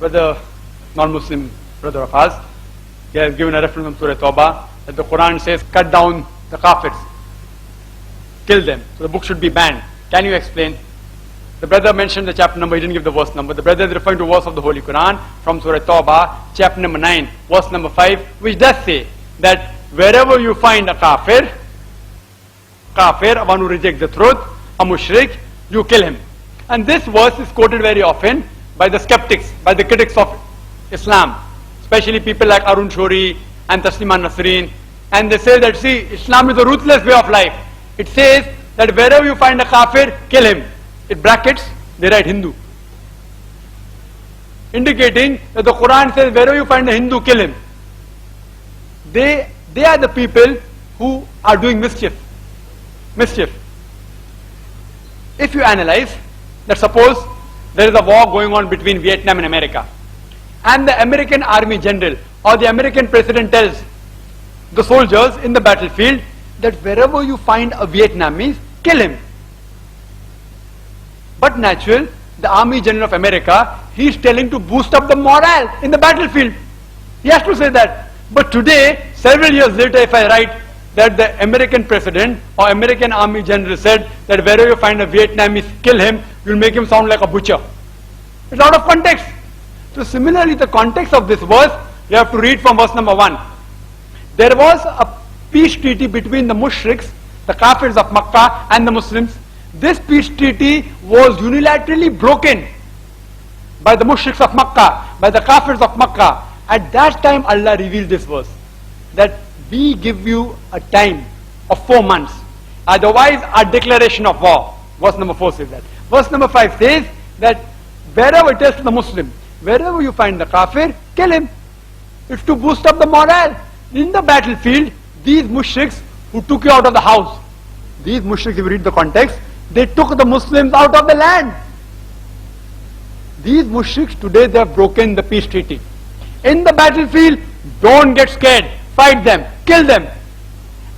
brother, non-Muslim brother of ours, he has given a reference from Surah Tawbah that the Quran says, cut down the kafirs, kill them. So the book should be banned. Can you explain? The brother mentioned the chapter number, he didn't give the verse number. The brother is referring to a verse of the Holy Quran from Surah Tawbah, chapter number 9, verse number 5, which does say that wherever you find a kafir, one who rejects the truth, a mushrik, you kill him. And this verse is quoted very often by the skeptics, by the critics of Islam, especially people like Arun Shori and Taslima Nasreen. And they say that, see, Islam is a ruthless way of life. It says that wherever you find a kafir, kill him. In brackets, they write Hindu, indicating that the Quran says wherever you find a Hindu, kill him. They are the people who are doing mischief. If you analyze that, suppose there is a war going on between Vietnam and America, and the American Army General or the American President tells the soldiers in the battlefield that wherever you find a Vietnamese, kill him. But natural, the Army General of America, he is telling to boost up the morale in the battlefield. He has to say that. But today, several years later, if I write that the American President or American Army General said that wherever you find a Vietnamese, kill him, you'll make him sound like a butcher. It's out of context. So similarly, the context of this verse, you have to read from verse number 1. There was a peace treaty between the mushriks, the kafirs of Makkah, and the Muslims. This peace treaty was unilaterally broken by the mushriks of Makkah, by the kafirs of Makkah. At that time, Allah revealed this verse, that we give you a time of 4 months. Otherwise, our declaration of war. Verse number 4 says that. Verse number 5 says that wherever it is to the Muslim, wherever you find the kafir, kill him. It's to boost up the morale. In the battlefield, these mushriks who took you out of the house, these mushriks, if you read the context, they took the Muslims out of the land. These mushriks today, they have broken the peace treaty. In the battlefield, don't get scared. Fight them. Kill them.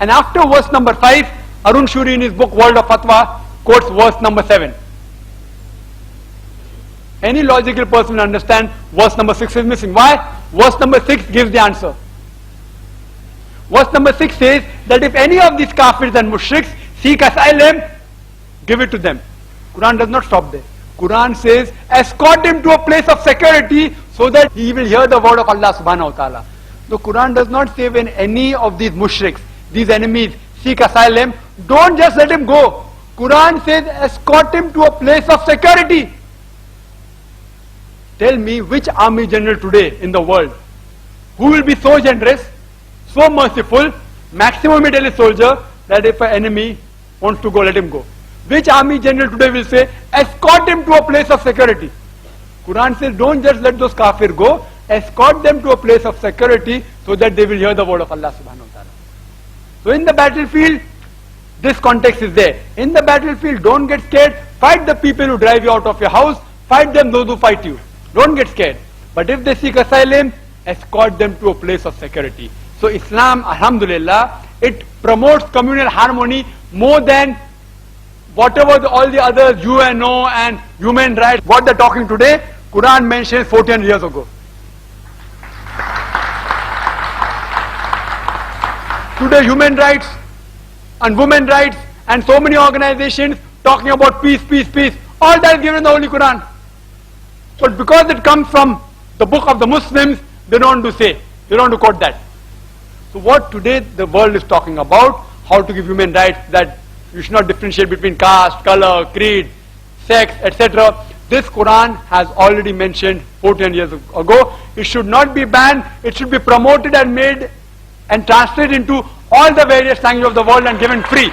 And after verse number 5, Arun Shuri in his book World of Fatwa quotes verse number 7. Any logical person will understand verse number 6 is missing. Why? Verse number 6 gives the answer. Verse number 6 says that if any of these kafirs and mushriks seek asylum, give it to them. Quran does not stop there. Quran says, escort him to a place of security so that he will hear the word of Allah subhanahu wa ta'ala. The Quran does not say when any of these mushriks, these enemies, seek asylum, don't just let him go. Quran says, escort him to a place of security. Tell me which army general today in the world who will be so generous, so merciful, maximum may tell his soldier that if an enemy wants to go, let him go. Which army general today will say, escort him to a place of security? Quran says, don't just let those kafir go, escort them to a place of security so that they will hear the word of Allah subhanahu wa ta'ala. So in the battlefield, this context is there. In the battlefield, don't get scared. Fight the people who drive you out of your house. Fight them, those who fight you. Don't get scared. But if they seek asylum, escort them to a place of security. So Islam, alhamdulillah, it promotes communal harmony more than whatever all the others, UNO and human rights, what they're talking today, Quran mentions 14 years ago. Today human rights and women rights and so many organizations talking about peace, peace, peace, all that is given in the Holy Quran. But because it comes from the book of the Muslims, they don't want to say, they don't want to quote that. So what today the world is talking about, how to give human rights, that you should not differentiate between caste, color, creed, sex, etc. This Quran has already mentioned 14 years ago. It should not be banned, it should be promoted and made and translated into all the various languages of the world and given free.